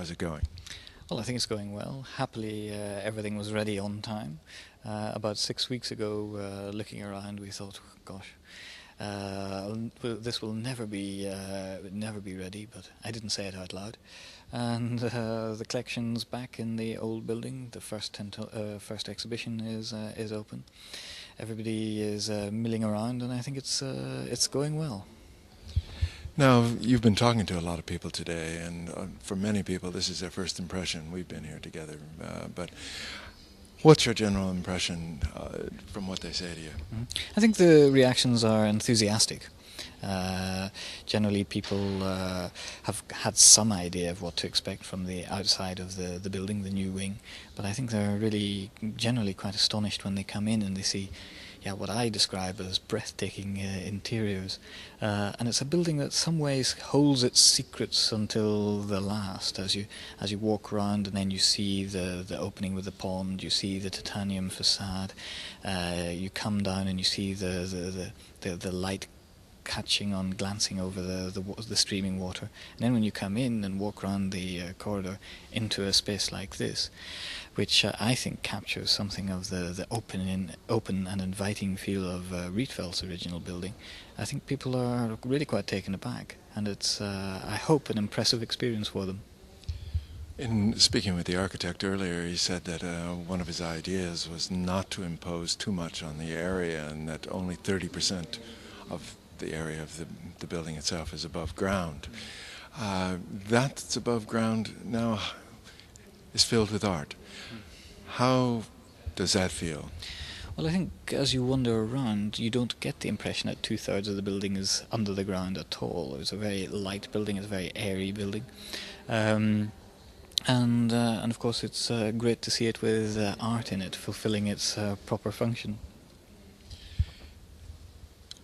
How's it going? Well, I think it's going well. Happily, everything was ready on time. About 6 weeks ago, looking around, we thought, gosh, this will never be ready. But I didn't say it out loud. And the collection's back in the old building. The first exhibition is open. Everybody is milling around, and I think it's going well. Now, you've been talking to a lot of people today, and for many people this is their first impression. We've been here together, but what's your general impression from what they say to you? Mm-hmm. I think the reactions are enthusiastic. Generally people have had some idea of what to expect from the outside of the building, the new wing, but I think they're really generally quite astonished when they come in and they see what I describe as breathtaking interiors. And it's a building that in some ways holds its secrets until the last. As you walk around and then you see the opening with the pond, you see the titanium facade, you come down and you see the light catching on, glancing over the streaming water. And then when you come in and walk around the corridor into a space like this, which I think captures something of the open and inviting feel of Rietveld's original building, I think people are really quite taken aback, and it's, I hope, an impressive experience for them. In speaking with the architect earlier, he said that one of his ideas was not to impose too much on the area, and that only 30% of the area of the building itself is above ground. That's above ground now is filled with art. How does that feel? Well, I think as you wander around, you don't get the impression that 2/3 of the building is under the ground at all. It's a very light building, it's a very airy building. And of course it's great to see it with art in it, fulfilling its proper function.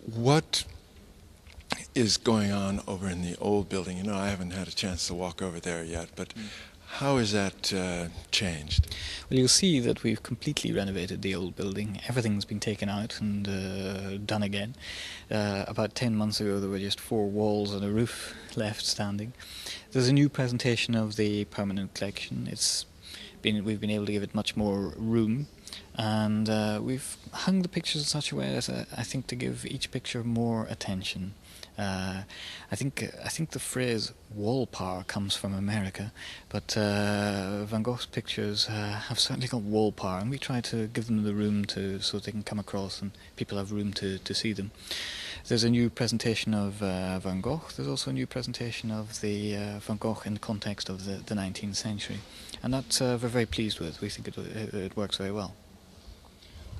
What is going on over in the old building? You know, I haven't had a chance to walk over there yet, but how has that changed? Well, you'll see that we've completely renovated the old building. Everything's been taken out and done again. About 10 months ago there were just 4 walls and a roof left standing. There's a new presentation of the permanent collection. We've been able to give it much more room, and we've hung the pictures in such a way as I think to give each picture more attention. I think the phrase wall power comes from America, but Van Gogh's pictures have certainly got wall power, and we try to give them the room so they can come across and people have room to see them. There's a new presentation of Van Gogh. There's also a new presentation of the Van Gogh in the context of the 19th century, and that we're very pleased with. We think it works very well.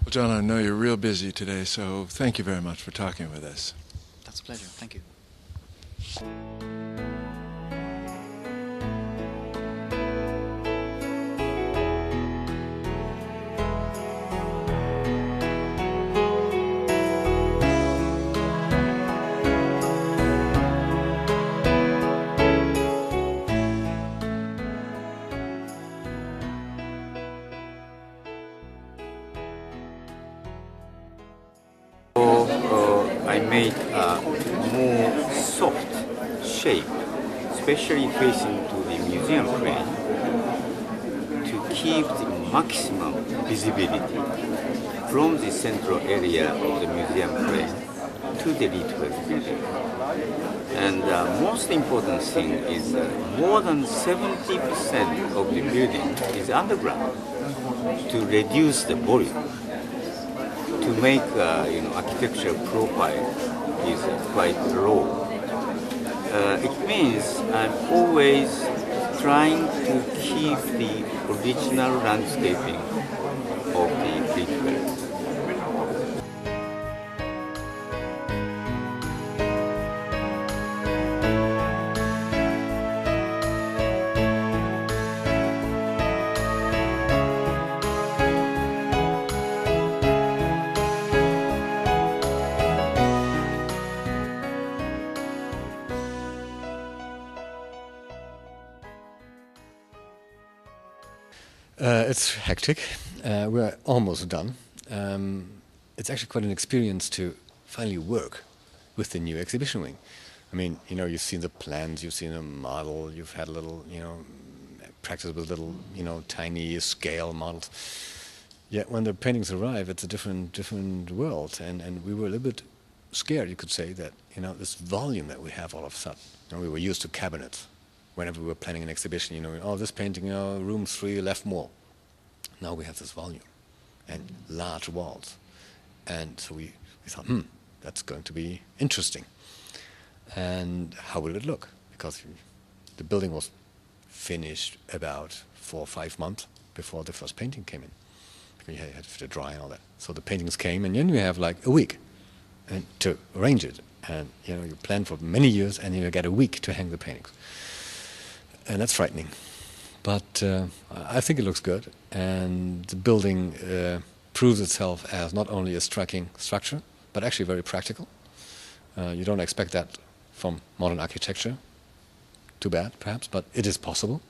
Well, John, I know you're real busy today, so thank you very much for talking with us. That's a pleasure. Thank you. I made a more soft shape, especially facing to the museum frame, to keep the maximum visibility from the central area of the museum frame to the Rietveld's building. And the most important thing is more than 70% of the building is underground to reduce the volume, to make architectural profile is quite low. It means I'm always trying to keep the original landscaping of the Rietveld's. It's hectic. We're almost done. It's actually quite an experience to finally work with the new exhibition wing. I mean, you've seen the plans, you've seen a model, you've had a little, practice with little, tiny scale models. Yet when the paintings arrive, it's a different world, and we were a little bit scared, you could say, that this volume that we have all of a sudden. We were used to cabinets. Whenever we were planning an exhibition, this painting, room 3 left more. Now we have this volume and large walls, and so we thought, that's going to be interesting. And how will it look? Because the building was finished about 4 or 5 months before the first painting came in. You had to dry and all that. So the paintings came, and then you have like a week and to arrange it. And you plan for many years, and you get a week to hang the paintings. And that's frightening. But I think it looks good, and the building proves itself as not only a striking structure, but actually very practical. You don't expect that from modern architecture. Too bad, perhaps, but it is possible.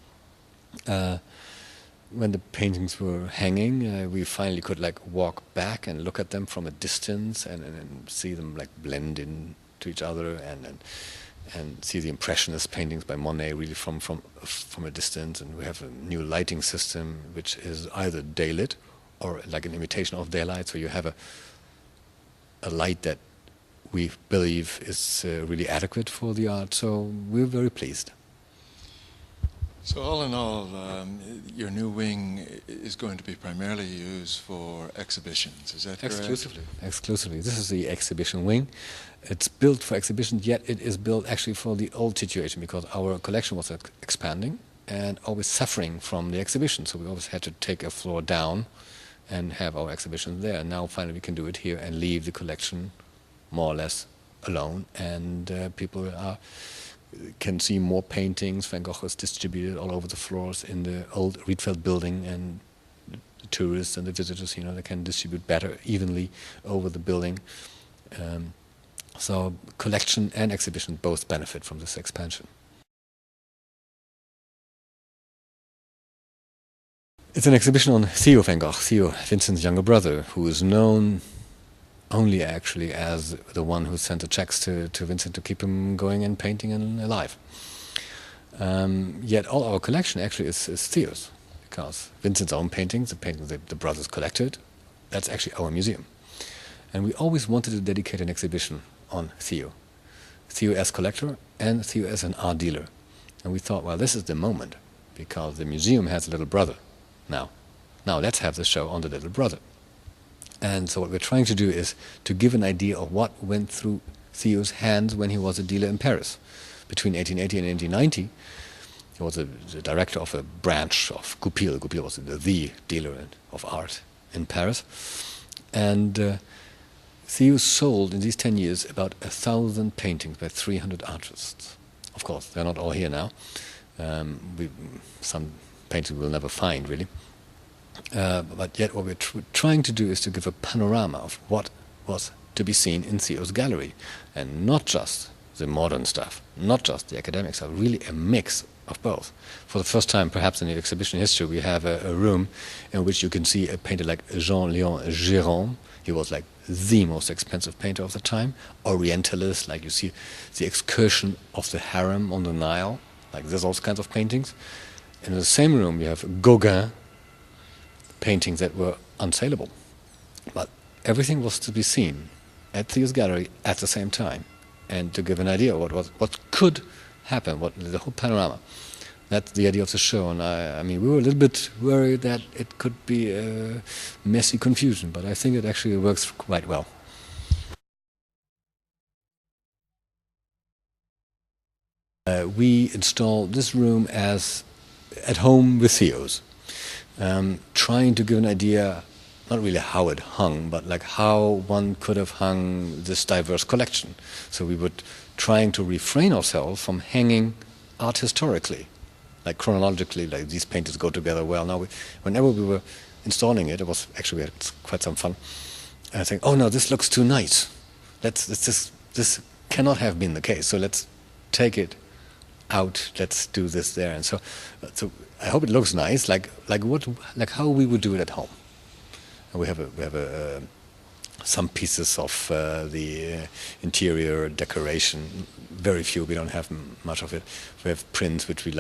When the paintings were hanging, we finally could walk back and look at them from a distance and see them blend into each other and see the Impressionist paintings by Monet really from a distance. And we have a new lighting system which is either daylit or like an imitation of daylight, so you have a light that we believe is really adequate for the art. So we're very pleased. So all in all, your new wing is going to be primarily used for exhibitions, is that correct? Exclusively. This is the exhibition wing. It's built for exhibitions, yet it is built actually for the old situation, because our collection was expanding and always suffering from the exhibition. So we always had to take a floor down and have our exhibitions there. And now finally we can do it here and leave the collection more or less alone, and people can see more paintings. Van Gogh is distributed all over the floors in the old Rietveld building, and the tourists and the visitors, they can distribute better, evenly over the building. So collection and exhibition both benefit from this expansion. It's an exhibition on Theo van Gogh, Theo, Vincent's younger brother, who is known only actually as the one who sent the checks to Vincent to keep him going and painting and alive. Yet all our collection actually is Theo's, because Vincent's own paintings, the paintings the brothers collected, that's actually our museum. And we always wanted to dedicate an exhibition on Theo. Theo as collector and Theo as an art dealer. And we thought, well, this is the moment, because the museum has a little brother now. Now let's have the show on the little brother. And so what we're trying to do is to give an idea of what went through Theo's hands when he was a dealer in Paris. Between 1880 and 1890, he was the director of a branch of Goupil. Goupil was the dealer of art in Paris. And Theo sold in these 10 years about 1,000 paintings by 300 artists. Of course, they're not all here now. Some paintings we'll never find, really. But yet what we're trying to do is to give a panorama of what was to be seen in Theo's gallery, and not just the modern stuff, not just the academic stuff, really a mix of both. For the first time, perhaps in the exhibition history, we have a room in which you can see a painter like Jean-Léon Gérôme. He was like the most expensive painter of the time, Orientalist, like you see the excursion of the harem on the Nile, like there's all kinds of paintings. And in the same room you have Gogh, paintings that were unsaleable. But everything was to be seen at Theo's gallery at the same time, and to give an idea of what could happen, what the whole panorama. That's the idea of the show, and I mean, we were a little bit worried that it could be a messy confusion, but I think it actually works quite well. We installed this room as at home with Theo's. Trying to give an idea, not really how it hung, but like how one could have hung this diverse collection. So we were trying to refrain ourselves from hanging art historically, like chronologically, like these paintings go together well. Now, whenever we were installing it, we had quite some fun. I think, oh no, this looks too nice. This cannot have been the case. So let's take it out. Let's do this there. And so I hope it looks nice, like how we would do it at home. And we have some pieces of the interior decoration. Very few. We don't have much of it. We have prints which we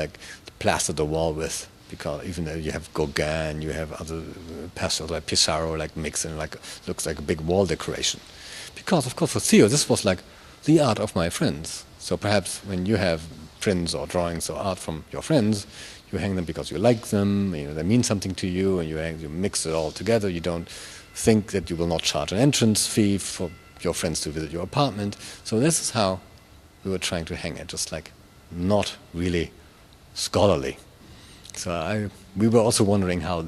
plaster the wall with because even though you have Gogh and you have other pastels like Pissarro, like mix and like looks like a big wall decoration. Because of course for Theo this was like the art of my friends. So perhaps when you have prints or drawings or art from your friends, you hang them because you like them, you know, they mean something to you, and you mix it all together. You don't think that you will not charge an entrance fee for your friends to visit your apartment. So this is how we were trying to hang it, just like not really scholarly. So we were also wondering how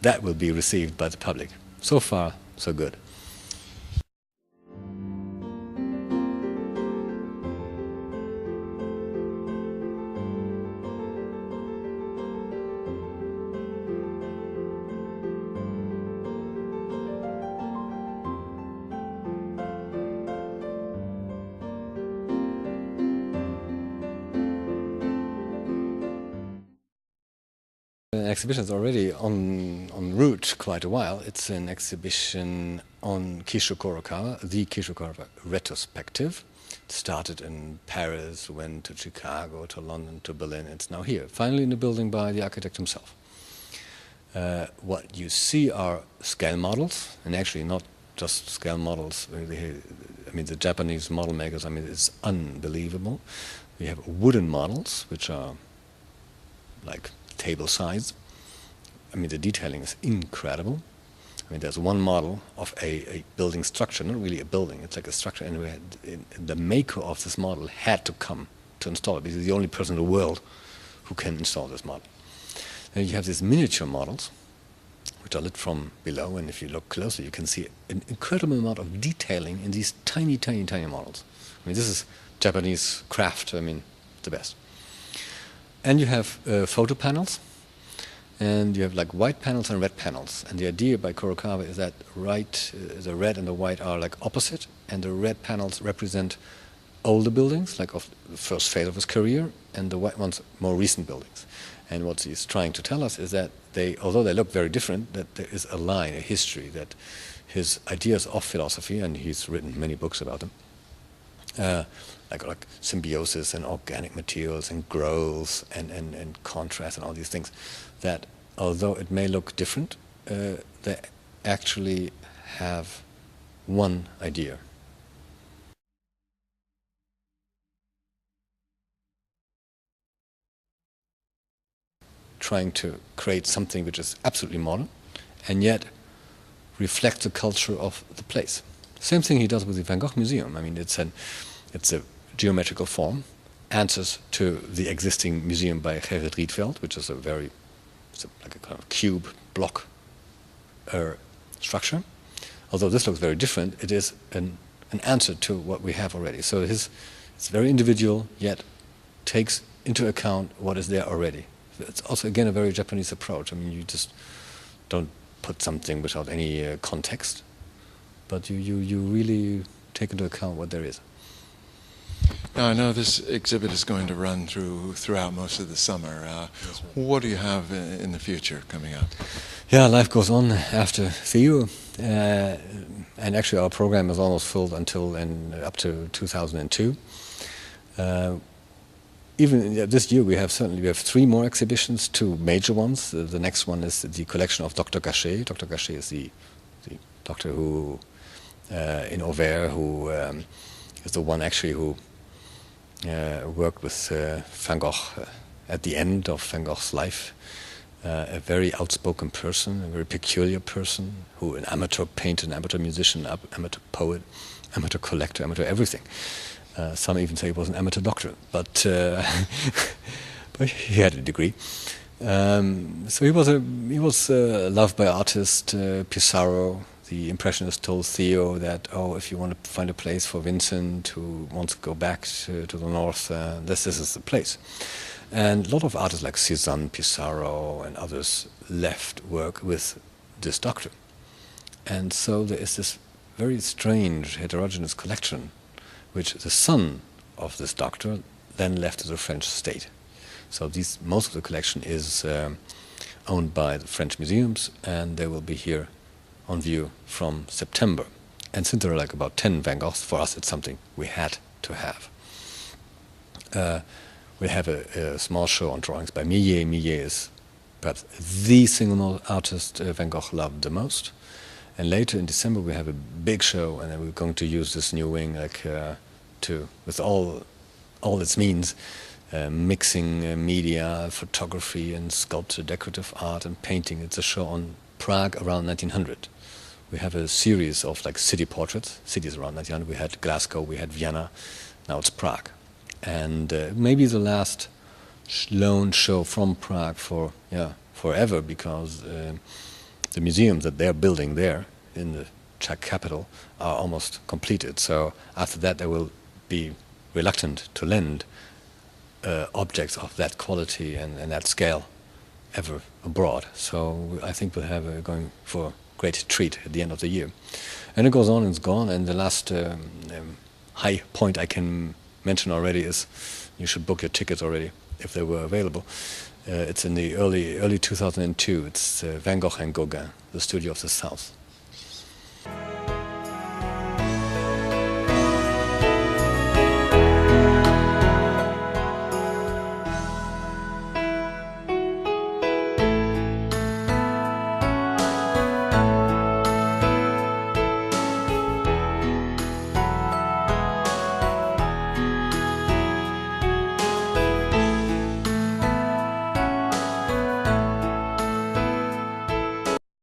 that will be received by the public. So far, so good. The exhibition is already en route quite a while. It's an exhibition on Kisho Kurokawa, the Kisho Kurokawa retrospective. It started in Paris, went to Chicago, to London, to Berlin. It's now here, finally in the building by the architect himself. What you see are scale models, and actually not just scale models. I mean, the Japanese model makers, I mean, it's unbelievable. We have wooden models, which are like table size. I mean, the detailing is incredible. I mean, there's one model of a building structure, not really a building, it's like a structure, and the maker of this model had to come to install it. He's the only person in the world who can install this model. Then you have these miniature models, which are lit from below, and if you look closer, you can see an incredible amount of detailing in these tiny, tiny, tiny models. I mean, this is Japanese craft, I mean, the best. And you have photo panels, and you have like white panels and red panels. And the idea by Kurokawa is that the red and the white are like opposite, and the red panels represent older buildings, like of the first phase of his career, and the white ones more recent buildings. And what he's trying to tell us is that although they look very different, that there is a line, a history, that his ideas of philosophy, and he's written many books about them, like symbiosis and organic materials and growth and contrast and all these things, that although it may look different, they actually have one idea. Trying to create something which is absolutely modern and yet reflects the culture of the place. Same thing he does with the Van Gogh Museum. I mean, it's a geometrical form, answers to the existing museum by Gerrit Rietveld, which is like a kind of cube block structure. Although this looks very different, it is an answer to what we have already. So it's very individual, yet takes into account what is there already. It's also, again, a very Japanese approach. I mean, you just don't put something without any context, but you really take into account what there is. Now, I know this exhibit is going to run throughout most of the summer. Right. What do you have in the future coming up? Yeah, life goes on after Theo, and actually our program is almost filled until up to 2002. Even this year we have 3 more exhibitions, 2 major ones. The next one is the collection of Dr. Gachet. Dr. Gachet is the doctor who in Auvers who is the one actually who worked with Van Gogh at the end of Van Gogh's life. A very outspoken person, a very peculiar person, an amateur painter, an amateur musician, amateur poet, amateur collector, amateur everything. Some even say he was an amateur doctor, but he had a degree. So he was loved by artists. Pissarro, the Impressionist, told Theo that, if you want to find a place for Vincent who wants to go back to the north, this is the place. And a lot of artists like Cézanne, Pissarro, and others left work with this doctor. And so there is this very strange heterogeneous collection, which the son of this doctor then left to the French state. So most of the collection is owned by the French museums, and they will be here on view from September. And since there are like about 10 Van Goghs, for us it's something we had to have. We have a small show on drawings by Millet. Millet is perhaps the single artist Van Gogh loved the most. And later in December we have a big show, and then we're going to use this new wing with all its means, mixing media, photography and sculpture, decorative art and painting. It's a show on Prague around 1900. We have a series of like city portraits, cities around 1900. We had Glasgow, we had Vienna, now it's Prague. And maybe the last lone show from Prague for forever, because the museums that they're building there in the Czech capital are almost completed. So after that they will be reluctant to lend objects of that quality and that scale ever abroad. So I think we'll have going for a great treat at the end of the year. And it goes on and it's gone. And the last high point I can mention already is you should book your tickets already if they were available. It's in the early 2002. It's Van Gogh and Gogh, the Studio of the South.